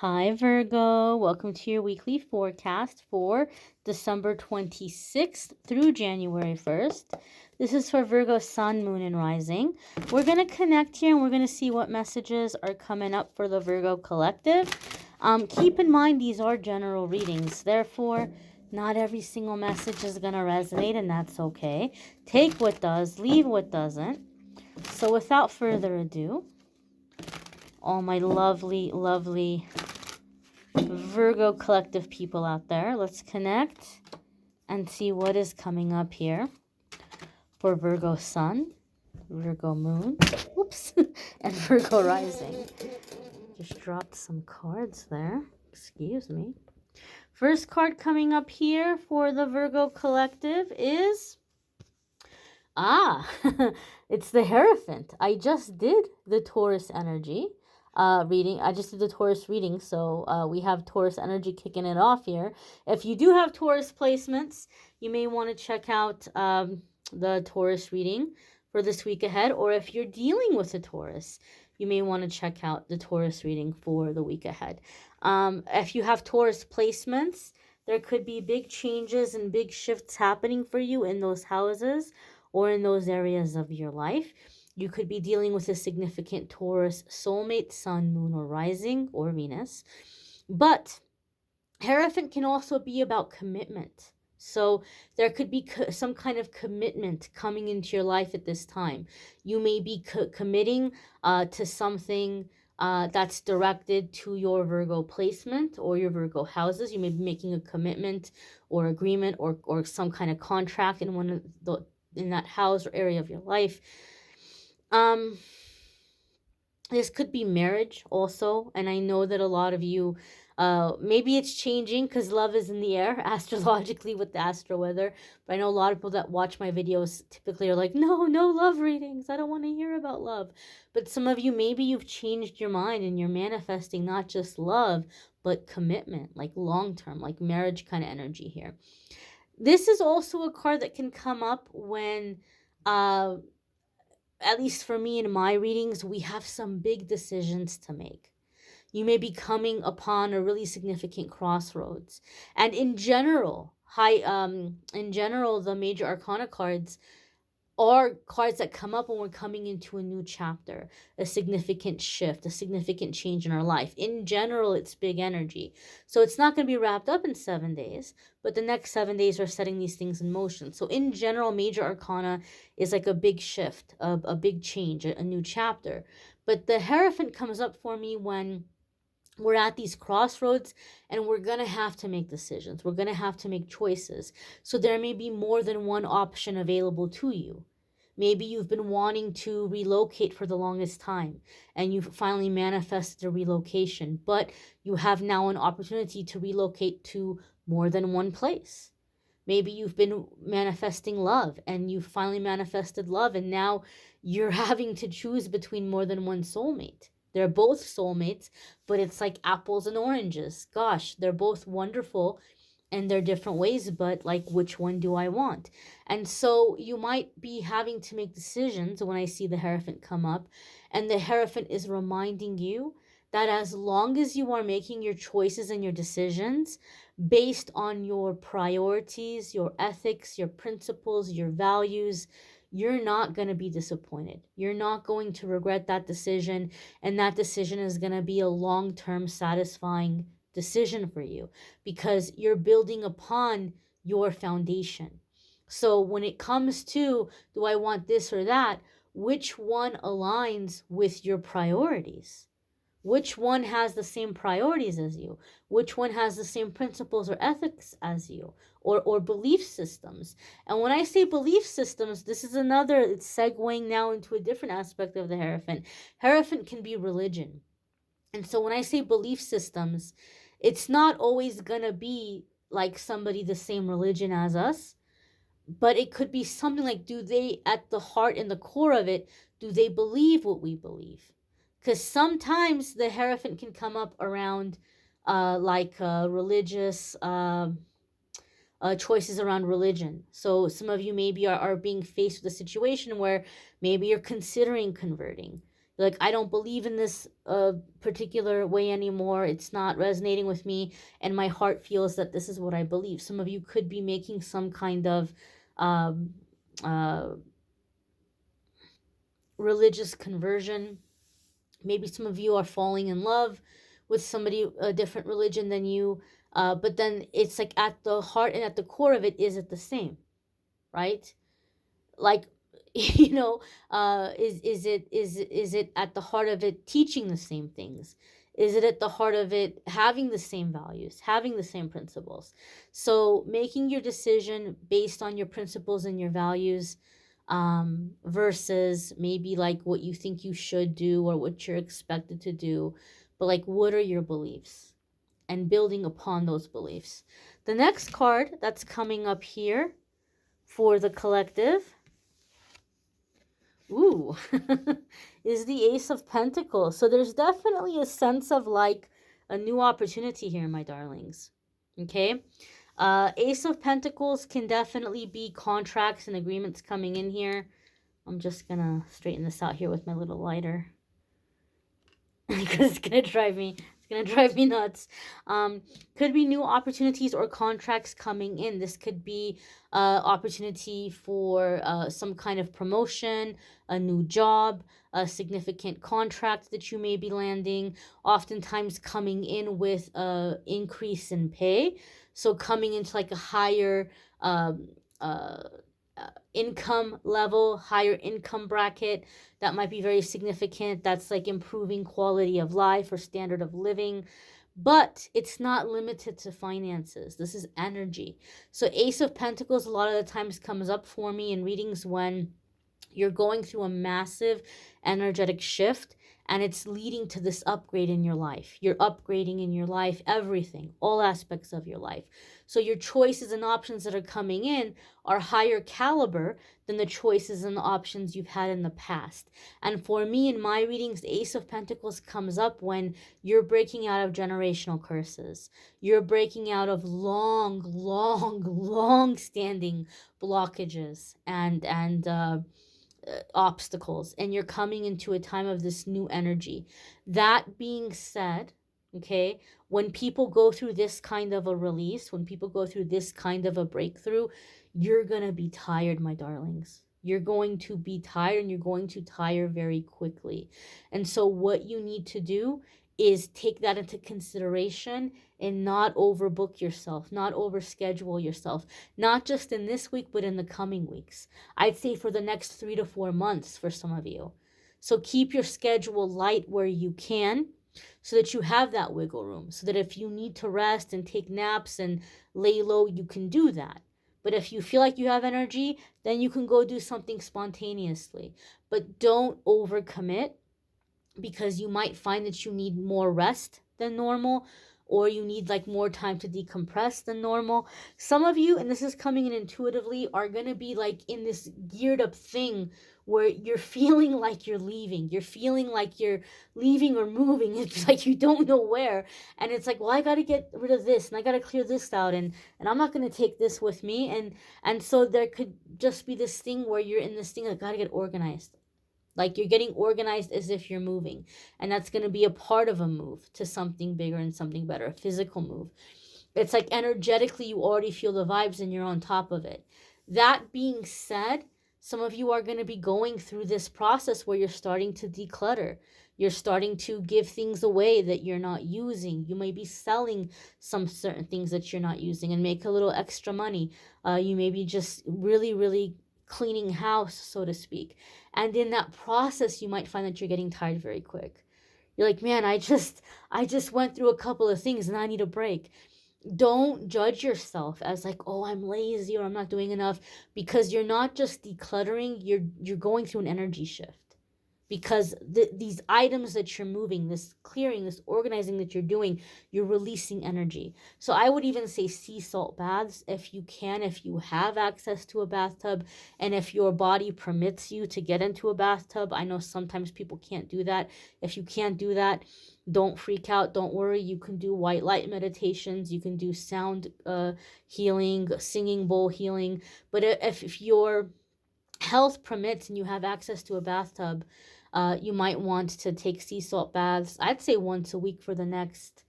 Hi, Virgo. Welcome to your weekly forecast for December 26th through January 1st. This is for Virgo Sun, Moon, and Rising. We're going to connect here and we're going to see what messages are coming up for the Virgo collective. Keep in mind, these are general readings. Therefore, not every single message is going to resonate, and that's okay. Take what does, leave what doesn't. So without further ado, all my lovely, lovely Virgo collective people out there, let's connect and see what is coming up here for Virgo Sun, Virgo Moon, oops, and Virgo Rising. Just dropped some cards there. Excuse me. First card coming up here for the Virgo collective is it's the Hierophant. I just did the Taurus energy reading. I just did the Taurus reading, so we have Taurus energy kicking it off here. If you do have Taurus placements, you may want to check out the Taurus reading for this week ahead, or if you're dealing with a Taurus, you may want to check out the Taurus reading for the week ahead. If you have Taurus placements, there could be big changes and big shifts happening for you in those houses or in those areas of your life. You could be dealing with a significant Taurus soulmate, sun, moon, or rising, or Venus. But Hierophant can also be about commitment. So there could be some kind of commitment coming into your life at this time. You may be committing to something that's directed to your Virgo placement or your Virgo houses. You may be making a commitment or agreement or some kind of contract in one of the in that house or area of your life. This could be marriage also, and I know that a lot of you, maybe it's changing because love is in the air astrologically with the astro weather, but I know a lot of people that watch my videos typically are like, no love readings, I don't want to hear about love. But some of you, maybe you've changed your mind and you're manifesting not just love, but commitment, like long-term, like marriage kind of energy here. This is also a card that can come up when, at least for me in my readings, we have some big decisions to make. You may be coming upon a really significant crossroads. And in general, the major arcana cards are cards that come up when we're coming into a new chapter, a significant shift, a significant change in our life. In general, it's big energy. So it's not going to be wrapped up in 7 days, but the next 7 days are setting these things in motion. So in general, major arcana is like a big shift, a big change, a new chapter. But the Hierophant comes up for me when we're at these crossroads and we're going to have to make decisions. We're going to have to make choices. So there may be more than one option available to you. Maybe you've been wanting to relocate for the longest time and you've finally manifested a relocation, but you have now an opportunity to relocate to more than one place. Maybe you've been manifesting love and you finally manifested love, and now you're having to choose between more than one soulmate. They're both soulmates, but it's like apples and oranges. Gosh, they're both wonderful in their different ways, but like, which one do I want? And so you might be having to make decisions when I see the Hierophant come up, and the Hierophant is reminding you that as long as you are making your choices and your decisions based on your priorities, your ethics, your principles, your values, you're not going to be disappointed. You're not going to regret that decision, and that decision is going to be a long-term satisfying decision for you because you're building upon your foundation. So when it comes to, do I want this or that, which one aligns with your priorities? Which one has the same priorities as you? Which one has the same principles or ethics as you? Or belief systems? And when I say belief systems, this is another, it's segueing now into a different aspect of the Hierophant. Hierophant can be religion. And so when I say belief systems, it's not always going to be like somebody the same religion as us, but it could be something like, do they, at the heart and the core of it, do they believe what we believe? Because sometimes the Hierophant can come up around religious choices around religion. So some of you maybe are being faced with a situation where maybe you're considering converting. Like, I don't believe in this particular way anymore. It's not resonating with me, and my heart feels that this is what I believe. Some of you could be making some kind of um, uh, religious conversion. Maybe some of you are falling in love with somebody, a different religion than you, but then it's like at the heart and at the core of it, is it the same, right? Like, is it at the heart of it teaching the same things? Is it at the heart of it having the same values, having the same principles? So making your decision based on your principles and your values, versus maybe like what you think you should do or what you're expected to do, but like, what are your beliefs, and building upon those beliefs. The next card that's coming up here for the collective, ooh, is the Ace of Pentacles. So there's definitely a sense of like a new opportunity here, my darlings. Okay. Ace of Pentacles can definitely be contracts and agreements coming in here. I'm just gonna straighten this out here with my little lighter because it's gonna drive me nuts. Could be new opportunities or contracts coming in. This could be opportunity for some kind of promotion, a new job, a significant contract that you may be landing, oftentimes coming in with a increase in pay. So coming into like a higher uh, income level, higher income bracket. That might be very significant. That's like improving quality of life or standard of living. But it's not limited to finances. This is energy. So Ace of Pentacles a lot of the times comes up for me in readings when you're going through a massive energetic shift, and it's leading to this upgrade in your life. You're upgrading in your life, everything, all aspects of your life. So your choices and options that are coming in are higher caliber than the choices and the options you've had in the past. And for me, in my readings, the Ace of Pentacles comes up when you're breaking out of generational curses. You're breaking out of long standing blockages and obstacles, and you're coming into a time of this new energy. That being said, okay, when people go through this kind of a release, when people go through this kind of a breakthrough, you're going to be tired, my darlings. You're going to be tired, and you're going to tire very quickly. And so what you need to do is take that into consideration and not overbook yourself, not overschedule yourself, not just in this week, but in the coming weeks. I'd say for the next 3 to 4 months for some of you. So keep your schedule light where you can, so that you have that wiggle room, so that if you need to rest and take naps and lay low, you can do that. But if you feel like you have energy, then you can go do something spontaneously. But don't overcommit, because you might find that you need more rest than normal, or you need like more time to decompress than normal. Some of you, and this is coming in intuitively, are going to be like in this geared up thing where you're feeling like you're leaving. You're feeling like you're leaving or moving. It's like you don't know where. And it's like, well, I got to get rid of this and I got to clear this out, and I'm not going to take this with me. And so there could just be this thing where you're in this thing that got to get organized. Like you're getting organized as if you're moving. And that's going to be a part of a move to something bigger and something better, a physical move. It's like energetically you already feel the vibes and you're on top of it. That being said, some of you are going to be going through this process where you're starting to declutter. You're starting to give things away that you're not using. You may be selling some certain things that you're not using and make a little extra money. You may be just really cleaning house, so to speak. And in that process, you might find that you're getting tired very quick. You're like, man, I just went through a couple of things and I need a break. Don't judge yourself as like, oh, I'm lazy or I'm not doing enough, because you're not just decluttering, you're going through an energy shift. Because these items that you're moving, this clearing, this organizing that you're doing, you're releasing energy. So I would even say sea salt baths if you can, if you have access to a bathtub, and if your body permits you to get into a bathtub. I know sometimes people can't do that. If you can't do that, don't freak out. Don't worry. You can do white light meditations. You can do sound healing, singing bowl healing. But if your health permits and you have access to a bathtub, You might want to take sea salt baths, I'd say once a week for the next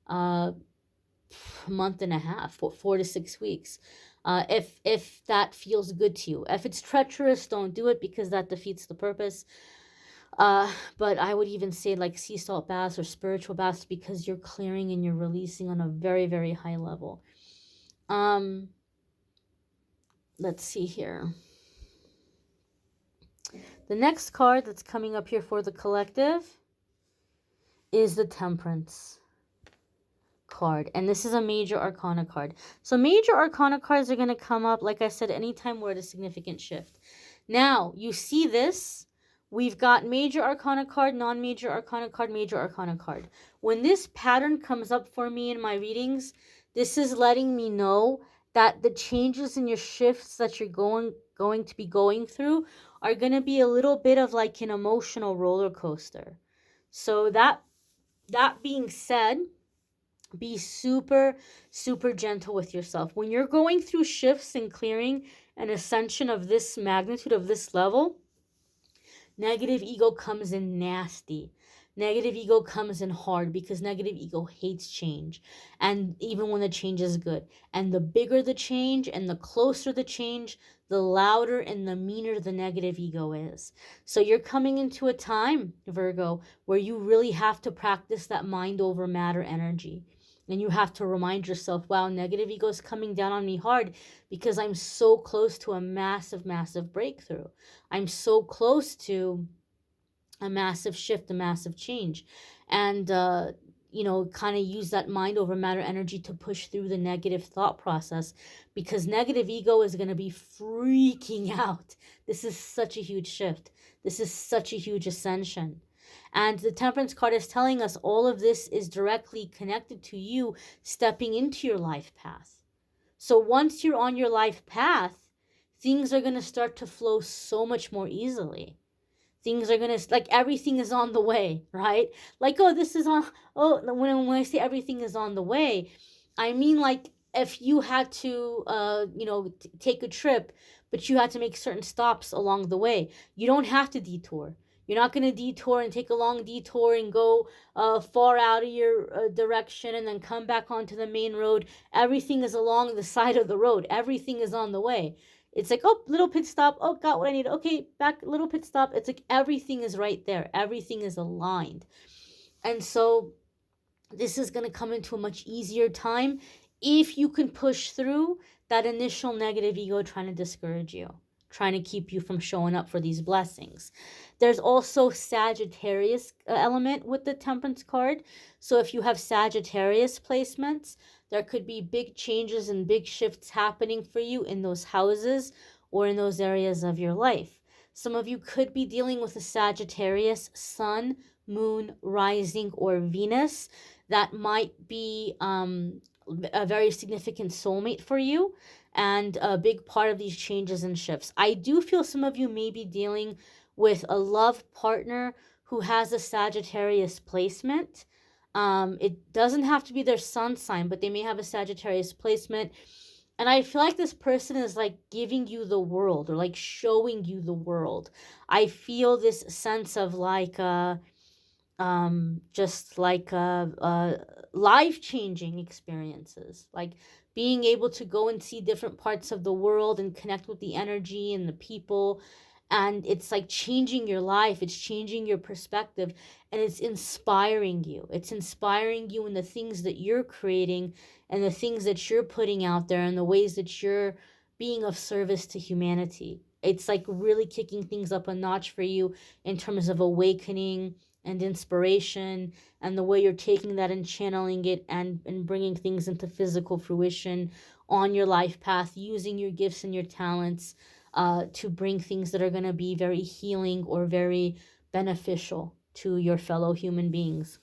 uh, month and a half, 4 to 6 weeks. If that feels good to you. If it's treacherous, don't do it because that defeats the purpose. But I would even say like sea salt baths or spiritual baths because you're clearing and you're releasing on a very, very high level. Let's see here. The next card that's coming up here for the collective is the Temperance card, and this is a major arcana card. So major arcana cards are going to come up, like I said, anytime we're at a significant shift. Now you see this, we've got major arcana card, non-major arcana card, major arcana card. When this pattern comes up for me in my readings, this is letting me know that the changes in your shifts that you're going to be going through are going to be a little bit of like an emotional roller coaster. So that being said, be super, super gentle with yourself. When you're going through shifts and clearing and ascension of this magnitude, of this level, negative ego comes in nasty. Negative ego comes in hard because negative ego hates change. And even when the change is good. And the bigger the change and the closer the change, the louder and the meaner the negative ego is. So you're coming into a time, Virgo, where you really have to practice that mind over matter energy. And you have to remind yourself, wow, negative ego is coming down on me hard because I'm so close to a massive, massive breakthrough. I'm so close to a massive shift, a massive change. And, kind of use that mind over matter energy to push through the negative thought process because negative ego is going to be freaking out. This is such a huge shift. This is such a huge ascension. And the Temperance card is telling us all of this is directly connected to you stepping into your life path. So once you're on your life path, things are going to start to flow so much more easily. Things are going to, like, everything is on the way, right? Like, oh, this is on, oh, when I say everything is on the way, I mean, like, if you had to, take a trip, but you had to make certain stops along the way, you don't have to detour. You're not going to detour and take a long detour and go far out of your direction and then come back onto the main road. Everything is along the side of the road. Everything is on the way. It's like, oh, little pit stop. Oh, got what I need. Okay, back, little pit stop. It's like everything is right there. Everything is aligned. And so this is going to come into a much easier time if you can push through that initial negative ego trying to discourage you, trying to keep you from showing up for these blessings. There's also Sagittarius element with the Temperance card. So if you have Sagittarius placements, there could be big changes and big shifts happening for you in those houses or in those areas of your life. Some of you could be dealing with a Sagittarius sun, moon, rising, or Venus. That might be a very significant soulmate for you and a big part of these changes and shifts. I do feel some of you may be dealing with a love partner who has a Sagittarius placement. It doesn't have to be their sun sign, but they may have a Sagittarius placement. And I feel like this person is like giving you the world or like showing you the world. I feel this sense of like just like life-changing experiences, like being able to go and see different parts of the world and connect with the energy and the people. And it's like changing your life. It's changing your perspective. And it's inspiring you. It's inspiring you in the things that you're creating and the things that you're putting out there and the ways that you're being of service to humanity. It's like really kicking things up a notch for you in terms of awakening and inspiration and the way you're taking that and channeling it and bringing things into physical fruition on your life path, using your gifts and your talents to bring things that are going to be very healing or very beneficial to your fellow human beings.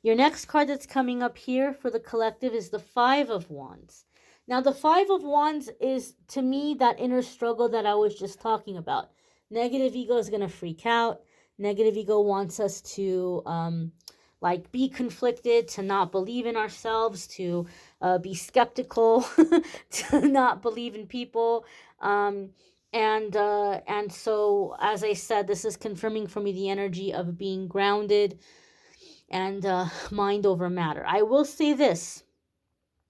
Your next card that's coming up here for the collective is the Five of Wands. Now, the Five of Wands is, to me, that inner struggle that I was just talking about. Negative ego is going to freak out. Negative ego wants us to be conflicted, to not believe in ourselves, to be skeptical, to not believe in people. And so, as I said, this is confirming for me the energy of being grounded and mind over matter. I will say this,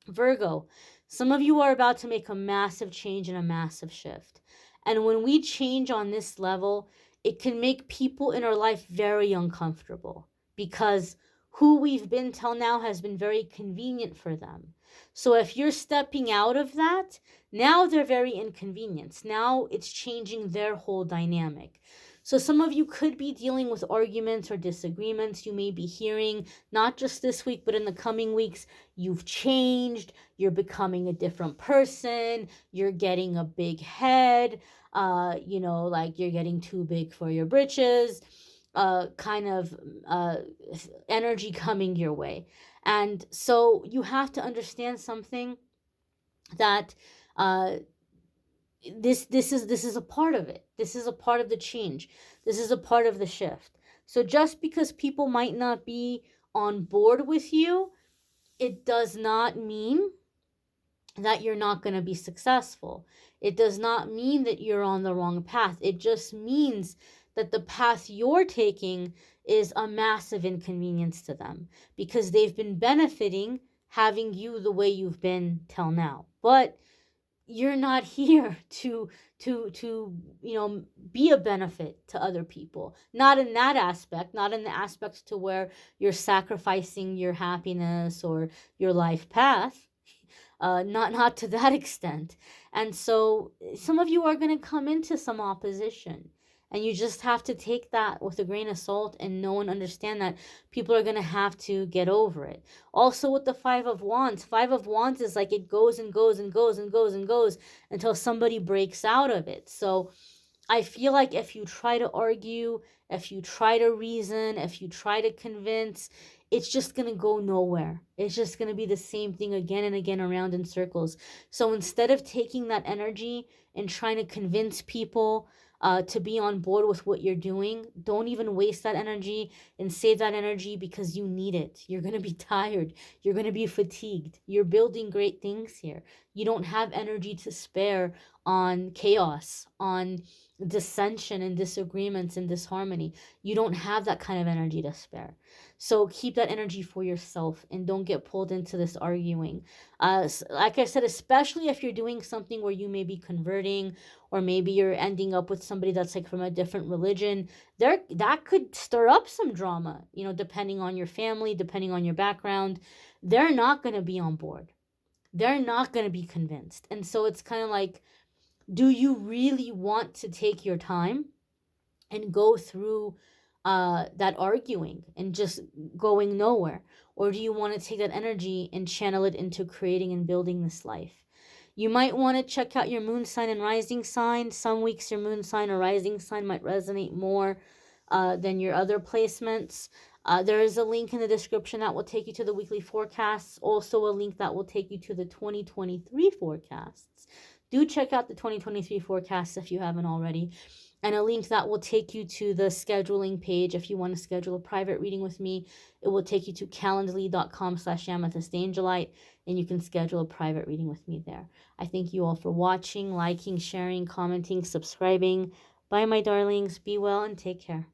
Virgo, some of you are about to make a massive change and a massive shift. And when we change on this level, it can make people in our life very uncomfortable because who we've been till now has been very convenient for them. So if you're stepping out of that, now they're very inconvenienced. Now it's changing their whole dynamic. So some of you could be dealing with arguments or disagreements you may be hearing, not just this week, but in the coming weeks. You've changed, you're becoming a different person, you're getting a big head, like you're getting too big for your britches, kind of energy coming your way. And so you have to understand something, that uh, this is a part of it. This is a part of the change. This is a part of the shift. So just because people might not be on board with you, it does not mean that you're not going to be successful. It does not mean that you're on the wrong path. It just means that the path you're taking is a massive inconvenience to them because they've been benefiting having you the way you've been till now. But you're not here to be a benefit to other people, not in that aspect, not in the aspects to where you're sacrificing your happiness or your life path, not to that extent. And so some of you are going to come into some opposition, and you just have to take that with a grain of salt and know and understand that people are going to have to get over it. Also with the Five of Wands is like it goes and goes and goes and goes and goes until somebody breaks out of it. So I feel like if you try to argue, if you try to reason, if you try to convince, it's just going to go nowhere. It's just going to be the same thing again and again around in circles. So instead of taking that energy and trying to convince people to be on board with what you're doing, don't even waste that energy and save that energy because you need it. You're going to be tired. You're going to be fatigued. You're building great things here. You don't have energy to spare on chaos, on dissension and disagreements and disharmony. You don't have that kind of energy to spare. So keep that energy for yourself and don't get pulled into this arguing. Like I said, especially if you're doing something where you may be converting, or maybe you're ending up with somebody that's like from a different religion, that could stir up some drama, depending on your family, depending on your background. They're not going to be on board. They're not going to be convinced. And so it's kind of like, do you really want to take your time and go through that arguing and just going nowhere? Or do you want to take that energy and channel it into creating and building this life? You might want to check out your moon sign and rising sign. Some weeks your moon sign or rising sign might resonate more than your other placements. There is a link in the description that will take you to the weekly forecasts. Also a link that will take you to the 2023 forecasts. Do check out the 2023 forecasts if you haven't already. And a link that will take you to the scheduling page. If you want to schedule a private reading with me, it will take you to calendly.com/amethystangelite, and you can schedule a private reading with me there. I thank you all for watching, liking, sharing, commenting, subscribing. Bye, my darlings. Be well and take care.